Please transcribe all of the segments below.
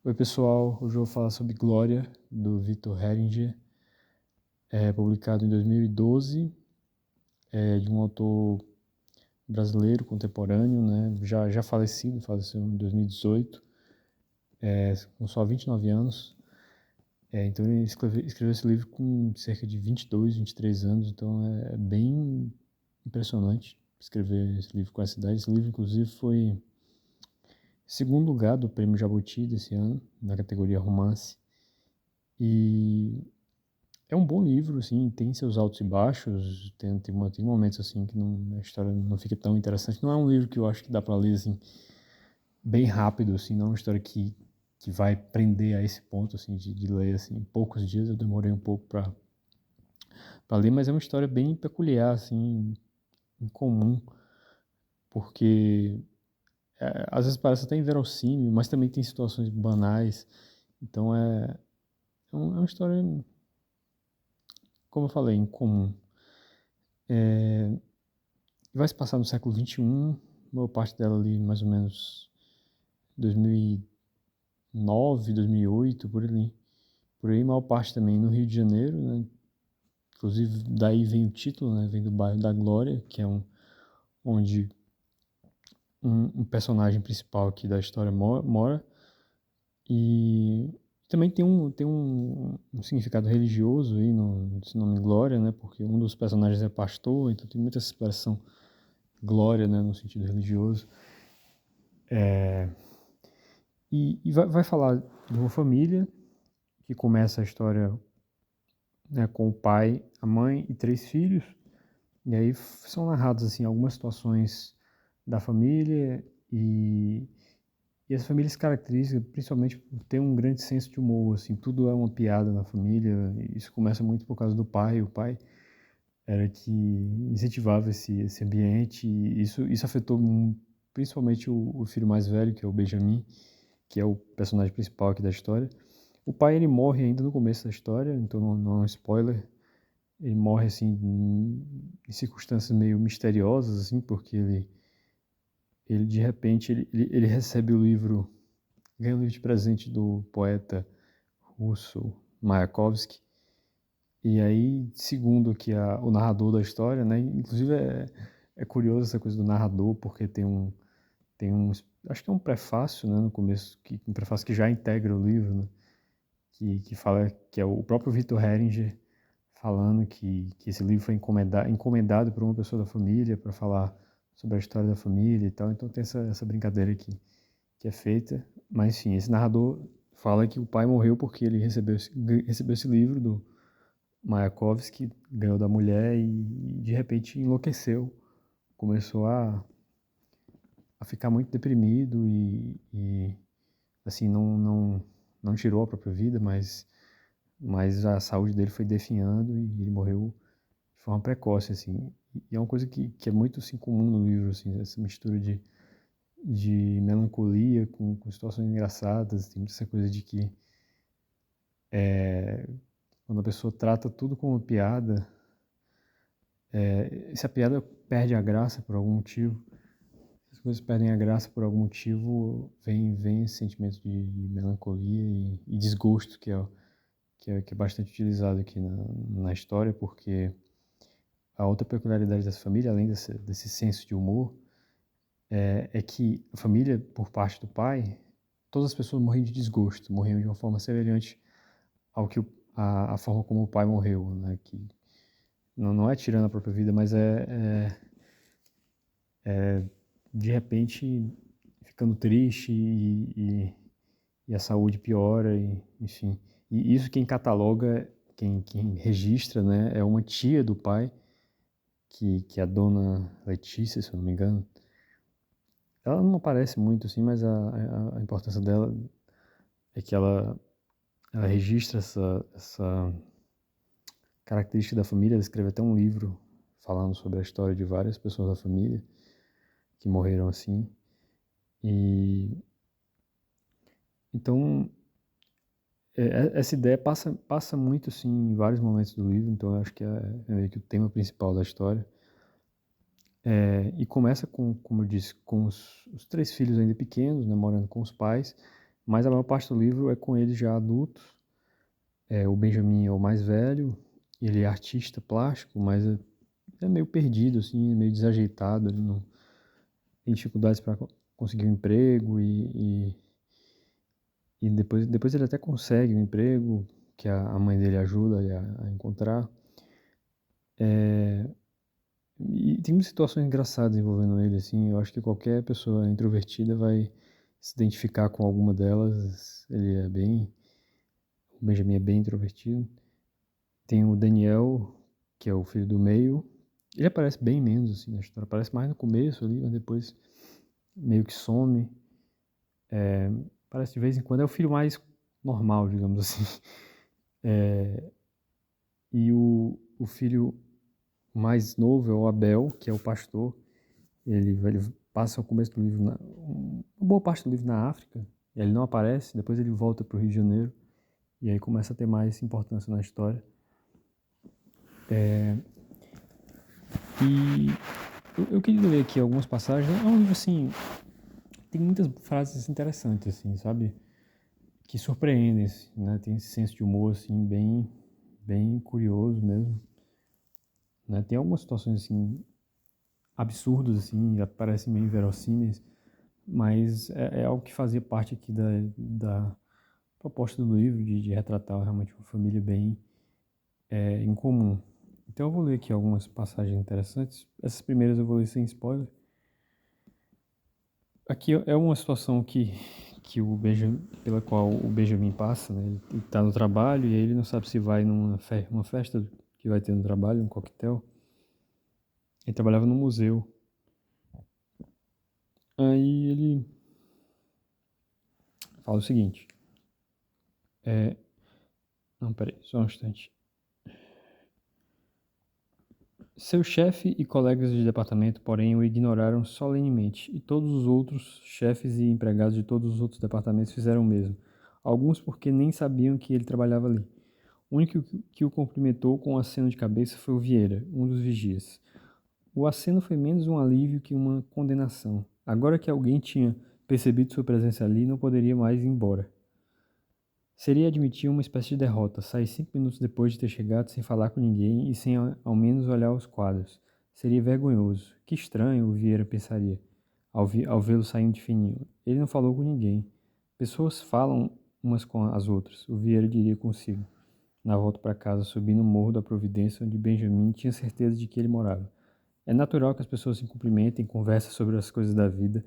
Oi pessoal, hoje eu vou falar sobre Glória, do Victor Heringer, publicado em 2012, de um autor brasileiro contemporâneo, né, já falecido, faleceu em 2018, com só 29 anos. Então ele escreveu esse livro com cerca de 22, 23 anos, então é bem impressionante escrever esse livro com essa idade. Esse livro, inclusive, foi segundo lugar do Prêmio Jabuti desse ano, na categoria romance. E é um bom livro, assim, tem seus altos e baixos, tem momentos, assim, que a história não fica tão interessante. Não é um livro que eu acho que dá pra ler, assim, bem rápido, assim, não é uma história que vai prender a esse ponto, assim, de ler, assim, em poucos dias. Eu demorei um pouco pra ler, mas é uma história bem peculiar, assim, incomum, porque às vezes parece até inverossímil, mas também tem situações banais. Então é uma história, como eu falei, incomum. Vai se passar no século XXI, boa parte dela ali mais ou menos 2009, 2008, por ali. Por aí, maior parte também no Rio de Janeiro, né? Inclusive, daí vem o título, né? Vem do bairro da Glória, que é onde um personagem principal aqui da história mora. E também tem um significado religioso aí nesse nome Glória, né? Porque um dos personagens é pastor, então tem muita essa expressão glória, né? No sentido religioso. E vai falar de uma família que começa a história, né, com o pai, a mãe e três filhos. E aí são narradas assim algumas situações da família e, e essa família se caracteriza principalmente por ter um grande senso de humor, assim, tudo é uma piada na família. E isso começa muito por causa do pai. O pai era que incentivava esse ambiente e isso afetou principalmente o filho mais velho, que é o Benjamin, que é o personagem principal aqui da história. O pai, ele morre ainda no começo da história, então não é um spoiler. Ele morre assim em circunstâncias meio misteriosas, assim, porque ele de repente ele recebe o livro, ganha o livro de presente do poeta russo Mayakovsky. E aí, segundo aqui o narrador da história, né, inclusive é curioso essa coisa do narrador, porque tem um, acho que é um prefácio, né, no começo, um prefácio que já integra o livro, né, que fala que é o próprio Victor Heringer falando que esse livro foi encomendado por uma pessoa da família para falar sobre a história da família e tal. Então tem essa brincadeira aqui que é feita. Mas enfim, esse narrador fala que o pai morreu porque ele recebeu esse livro do Mayakovsky, ganhou da mulher e de repente enlouqueceu. Começou a ficar muito deprimido e assim, não tirou a própria vida, mas a saúde dele foi definhando e ele morreu de forma precoce, assim. E é uma coisa que é muito assim, comum no livro, assim, essa mistura de melancolia com situações engraçadas. Tem muita essa coisa de que quando a pessoa trata tudo como piada, se a piada perde a graça por algum motivo, se as coisas perdem a graça por algum motivo, vem esse sentimento de melancolia e desgosto que é bastante utilizado aqui na história, porque a outra peculiaridade dessa família, além desse senso de humor, é que a família, por parte do pai, todas as pessoas morriam de desgosto, morriam de uma forma semelhante ao que a forma como o pai morreu, né? Que não é tirando a própria vida, mas de repente ficando triste e a saúde piora, enfim. E isso quem cataloga, quem registra, né, é uma tia do pai, que é a dona Letícia, se eu não me engano. Ela não aparece muito assim, mas a importância dela é que ela registra essa característica da família. Ela escreve até um livro falando sobre a história de várias pessoas da família que morreram assim. E então essa ideia passa muito assim em vários momentos do livro, então eu acho que é meio que o tema principal da história. E começa com, como eu disse, com os três filhos ainda pequenos, né, morando com os pais, mas a maior parte do livro é com eles já adultos. O Benjamin é o mais velho, ele é artista plástico, mas é meio perdido, assim, meio desajeitado, ele não tem dificuldades para conseguir um emprego e depois ele até consegue um emprego que a mãe dele ajuda ele a encontrar. E tem muitas situações engraçadas envolvendo ele, assim, eu acho que qualquer pessoa introvertida vai se identificar com alguma delas. O Benjamin é bem introvertido. Tem o Daniel, que é o filho do meio. Ele aparece bem menos, assim, na história. Aparece mais no começo ali, mas depois meio que some. Parece de vez em quando. É o filho mais normal, digamos assim. E o filho mais novo é o Abel, que é o pastor. Ele passa o começo do livro, uma boa parte do livro na África. Ele não aparece, depois ele volta para o Rio de Janeiro. E aí começa a ter mais importância na história. E eu queria ler aqui algumas passagens. É um livro, assim, tem muitas frases interessantes, assim, sabe? Que surpreendem, assim, né? Tem esse senso de humor, assim, bem curioso mesmo, né? Tem algumas situações, assim, absurdas, assim, parecem meio inverossímeis, mas é algo que fazia parte aqui da proposta do livro, de retratar realmente uma família bem incomum. Então eu vou ler aqui algumas passagens interessantes. Essas primeiras eu vou ler sem spoiler. Aqui é uma situação que pela qual o Benjamin passa, né? Ele está no trabalho e ele não sabe se vai uma festa que vai ter no trabalho, um coquetel. Ele trabalhava no museu. Aí ele fala o seguinte. Não, peraí, só um instante. Seu chefe e colegas de departamento, porém, o ignoraram solenemente, e todos os outros chefes e empregados de todos os outros departamentos fizeram o mesmo. Alguns porque nem sabiam que ele trabalhava ali. O único que o cumprimentou com um aceno de cabeça foi o Vieira, um dos vigias. O aceno foi menos um alívio que uma condenação. Agora que alguém tinha percebido sua presença ali, não poderia mais ir embora. Seria admitir uma espécie de derrota, sair 5 minutos depois de ter chegado sem falar com ninguém e sem ao menos olhar os quadros. Seria vergonhoso. Que estranho, o Vieira pensaria, ao vê-lo saindo de fininho. Ele não falou com ninguém. Pessoas falam umas com as outras, o Vieira diria consigo, na volta para casa, subindo o morro da Providência, onde Benjamin tinha certeza de que ele morava. É natural que as pessoas se cumprimentem, conversem sobre as coisas da vida.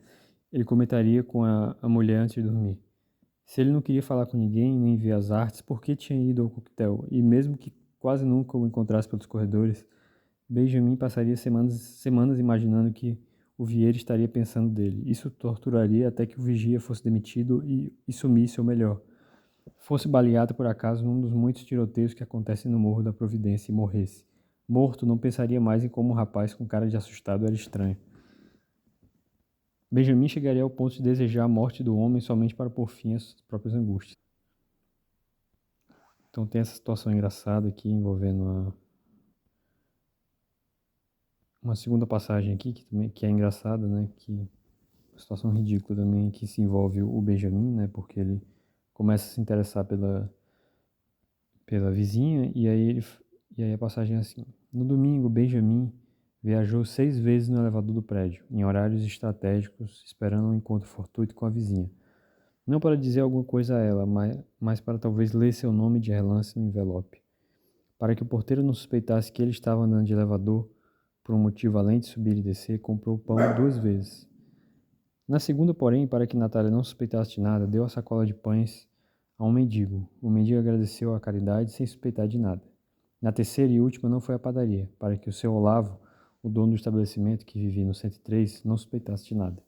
Ele comentaria com a mulher antes de dormir. Se ele não queria falar com ninguém, nem ver as artes, por que tinha ido ao coquetel? E mesmo que quase nunca o encontrasse pelos corredores, Benjamin passaria semanas imaginando que o Vieira estaria pensando dele. Isso torturaria até que o vigia fosse demitido e sumisse, ou melhor, fosse baleado por acaso num dos muitos tiroteios que acontecem no Morro da Providência e morresse. Morto, não pensaria mais em como o rapaz com cara de assustado era estranho. Benjamin chegaria ao ponto de desejar a morte do homem somente para pôr fim às próprias angústias. Então tem essa situação engraçada aqui envolvendo uma segunda passagem aqui que é engraçada, né? Que uma situação ridícula também que se envolve o Benjamin, né? Porque ele começa a se interessar pela vizinha e aí a passagem é assim: no domingo, Benjamin viajou 6 vezes no elevador do prédio, em horários estratégicos, esperando um encontro fortuito com a vizinha. Não para dizer alguma coisa a ela, mas para talvez ler seu nome de relance no envelope. Para que o porteiro não suspeitasse que ele estava andando de elevador, por um motivo além de subir e descer, comprou pão 2 vezes. Na segunda, porém, para que Natália não suspeitasse de nada, deu a sacola de pães a um mendigo. O mendigo agradeceu a caridade sem suspeitar de nada. Na terceira e última, não foi à padaria, para que o seu Olavo, o dono do estabelecimento que vivia no 103, não suspeitasse de nada.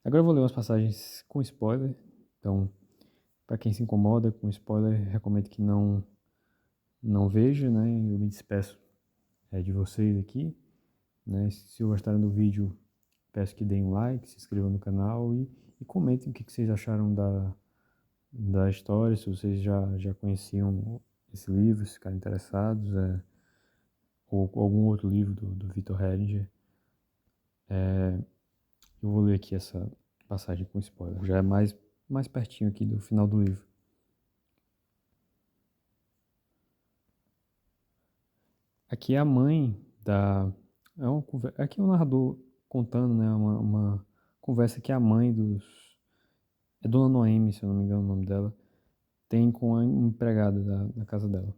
Agora eu vou ler umas passagens com spoiler. Então, para quem se incomoda com spoiler, recomendo que não veja, né? Eu me despeço de vocês aqui, né? Se gostaram do vídeo, peço que deem um like, se inscrevam no canal e comentem o que vocês acharam da história, se vocês já conheciam esse livro, se ficaram interessados, ou algum outro livro do Victor Hellinger. Eu vou ler aqui essa passagem com spoiler. Já é mais mais pertinho aqui do final do livro. Aqui é a mãe da... Aqui é o narrador contando, né, uma conversa que a mãe dos... É Dona Noemi, se eu não me engano o nome dela, tem com a empregada da casa dela.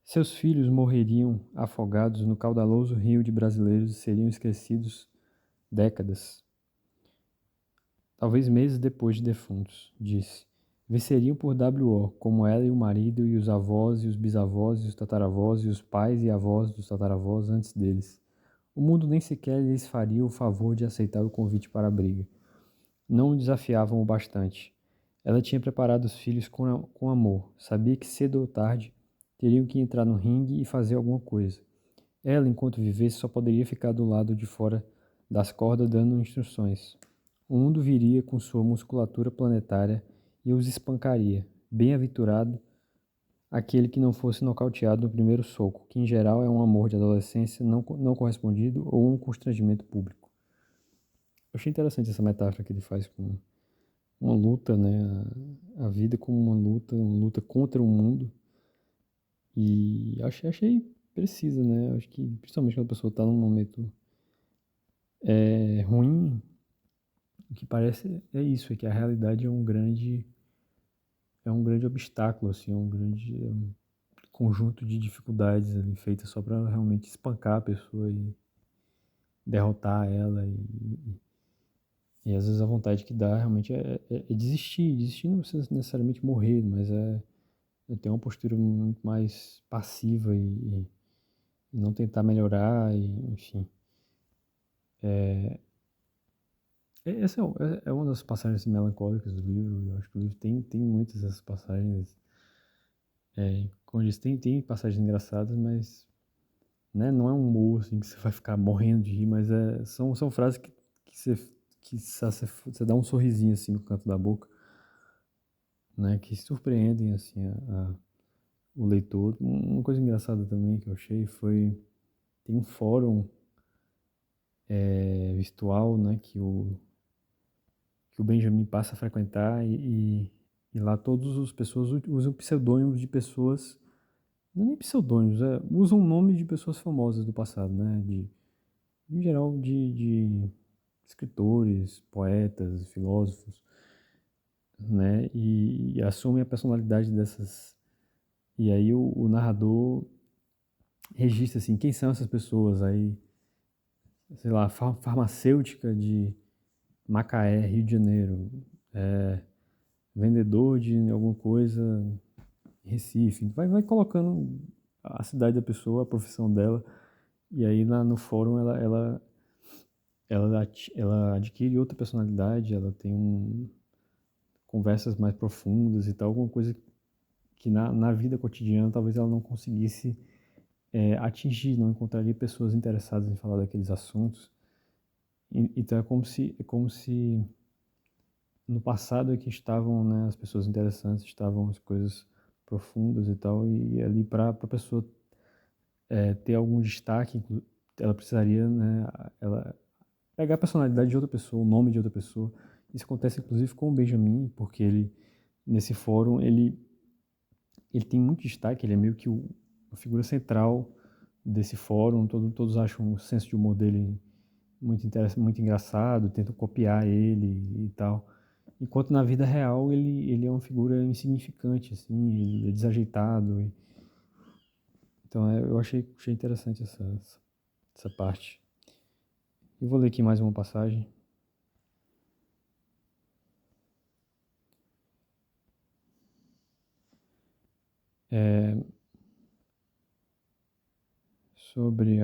Seus filhos morreriam afogados no caudaloso rio de brasileiros e seriam esquecidos décadas, talvez meses depois de defuntos, disse. Venceriam por W.O., como ela e o marido e os avós e os bisavós e os tataravós e os pais e avós dos tataravós antes deles. O mundo nem sequer lhes faria o favor de aceitar o convite para a briga. Não o desafiavam o bastante. Ela tinha preparado os filhos com amor. Sabia que cedo ou tarde teriam que entrar no ringue e fazer alguma coisa. Ela, enquanto vivesse, só poderia ficar do lado de fora das cordas dando instruções. O mundo viria com sua musculatura planetária e os espancaria. Bem-aventurado aquele que não fosse nocauteado no primeiro soco, que em geral é um amor de adolescência não correspondido ou um constrangimento público. Eu achei interessante essa metáfora que ele faz com uma luta, né? A vida como uma luta contra o mundo. E achei precisa, né? Acho que principalmente quando a pessoa está num momento ruim, o que parece é isso, é que a realidade é um grande obstáculo, assim, é um conjunto de dificuldades ali feitas só para realmente espancar a pessoa e derrotar ela e às vezes a vontade que dá realmente é desistir. Desistir não precisa necessariamente morrer, mas é ter uma postura muito mais passiva e não tentar melhorar, e, enfim. Essa é uma das passagens melancólicas do livro. Eu acho que o livro tem muitas dessas passagens. Como eu disse, tem passagens engraçadas, mas né, não é um humor assim, que você vai ficar morrendo de rir, mas são frases que você dá um sorrisinho assim no canto da boca, né, que surpreendem assim o leitor. Uma coisa engraçada também que eu achei foi tem um fórum virtual, né, que o Benjamin passa a frequentar e lá todas as pessoas usam pseudônimos de pessoas, não é nem pseudônimos, usam nomes de pessoas famosas do passado, né, em geral de escritores, poetas, filósofos, né, e assumem a personalidade dessas. E aí o narrador registra assim, quem são essas pessoas aí, sei lá, farmacêutica de Macaé, Rio de Janeiro, vendedor de alguma coisa em Recife, vai colocando a cidade da pessoa, a profissão dela, e aí lá no fórum ela adquire outra personalidade, ela tem conversas mais profundas e tal, alguma coisa que na vida cotidiana talvez ela não conseguisse atingir, não encontraria pessoas interessadas em falar daqueles assuntos. Então é como se no passado é que estavam, né, as pessoas interessantes, estavam as coisas profundas e tal, e ali para a pessoa ter algum destaque, ela precisaria, né, ela pegar a personalidade de outra pessoa, o nome de outra pessoa. Isso acontece inclusive com o Benjamin, porque ele nesse fórum ele tem muito destaque, ele é meio que a figura central desse fórum, todos acham o senso de humor dele muito interessante, muito engraçado, tentam copiar ele e tal. Enquanto na vida real ele é uma figura insignificante, assim, ele é desajeitado. Então eu achei interessante essa parte. Eu vou ler aqui mais uma passagem. Sobre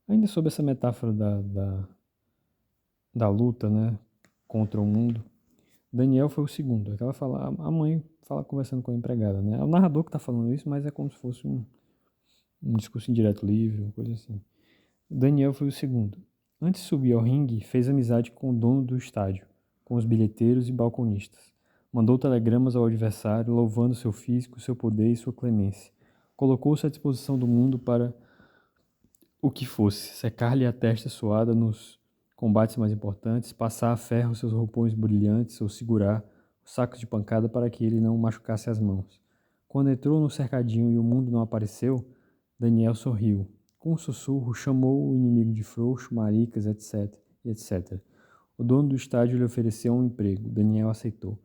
ainda sobre essa metáfora da luta, né, contra o mundo. Daniel foi o segundo. Ela fala, a mãe fala conversando com a empregada, né? É o narrador que está falando isso, mas é como se fosse um discurso indireto livre, uma coisa assim. Daniel foi o segundo. Antes de subir ao ringue, fez amizade com o dono do estádio, com os bilheteiros e balconistas. Mandou telegramas ao adversário, louvando seu físico, seu poder e sua clemência. Colocou-se à disposição do mundo para o que fosse, secar-lhe a testa suada nos combates mais importantes, passar a ferro seus roupões brilhantes ou segurar os sacos de pancada para que ele não machucasse as mãos. Quando entrou no cercadinho e o mundo não apareceu, Daniel sorriu. Com um sussurro, chamou o inimigo de frouxo, maricas, etc. O dono do estádio lhe ofereceu um emprego. Daniel aceitou.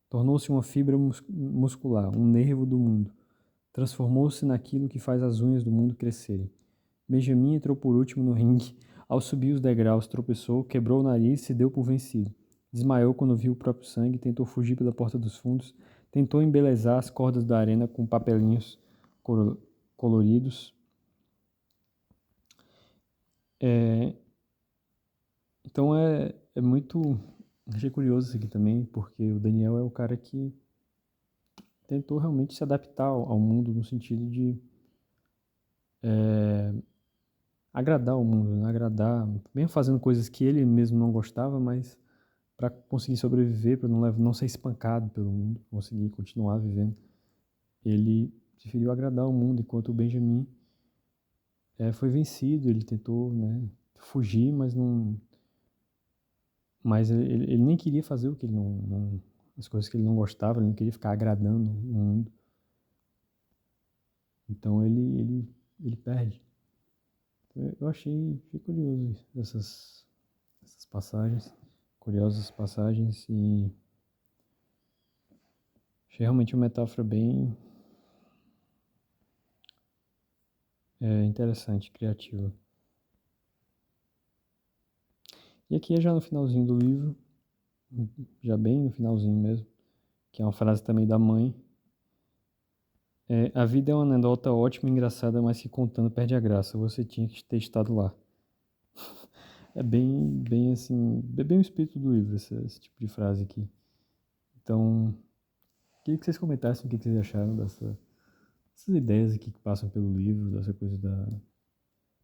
Tornou-se uma fibra muscular, um nervo do mundo. Transformou-se naquilo que faz as unhas do mundo crescerem. Benjamin entrou por último no ringue. Ao subir os degraus, tropeçou, quebrou o nariz e se deu por vencido. Desmaiou quando viu o próprio sangue, tentou fugir pela porta dos fundos, tentou embelezar as cordas da arena com papelinhos coloridos. Então é muito... Achei curioso isso aqui também, porque o Daniel é o cara que tentou realmente se adaptar ao mundo no sentido de agradar o mundo, né? Agradar, mesmo fazendo coisas que ele mesmo não gostava, mas para conseguir sobreviver, para não ser espancado pelo mundo, conseguir continuar vivendo. Ele preferiu agradar o mundo, enquanto o Benjamin foi vencido. Ele tentou, né, fugir, mas ele nem queria fazer o que ele as coisas que ele não gostava, ele não queria ficar agradando o mundo. Então ele perde. Eu achei curioso essas passagens, curiosas passagens, e achei realmente uma metáfora bem interessante, criativa. E aqui é já no finalzinho do livro, já bem no finalzinho mesmo, que é uma frase também da mãe. A vida é uma anedota ótima e engraçada, mas que contando perde a graça. Você tinha que ter estado lá. É bem assim, é bem o espírito do livro, esse tipo de frase aqui. Então, queria que vocês comentassem o que vocês acharam dessas ideias aqui que passam pelo livro, dessa coisa da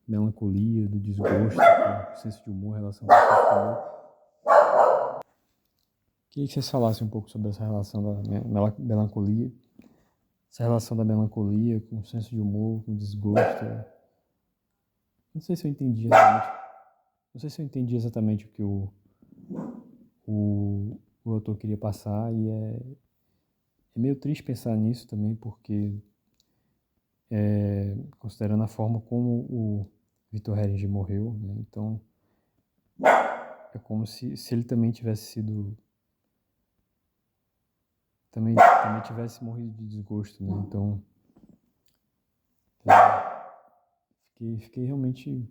melancolia, do desgosto, com o senso de humor, relação com o senso de humor. Queria que vocês falassem um pouco sobre essa relação da melancolia, essa relação da melancolia com o senso de humor, com o desgosto. Não sei se eu entendi exatamente. Não sei se eu entendi exatamente o que o autor queria passar, e é meio triste pensar nisso também, porque considerando a forma como o Victor Hering morreu, né? Então é como se ele também tivesse sido também tivesse morrido de desgosto, né? Então fiquei realmente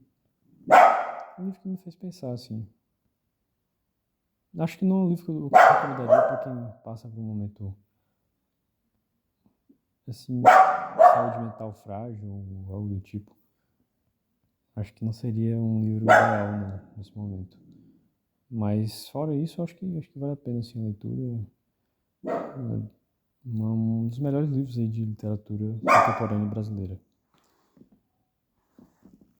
um livro que me fez pensar, assim. Acho que não é um livro que eu recomendaria para quem passa por um momento assim, saúde mental frágil ou algo do tipo. Acho que não seria um livro ideal, não, nesse momento. Mas fora isso, acho que vale a pena, assim, a leitura. Um dos melhores livros aí de literatura contemporânea brasileira.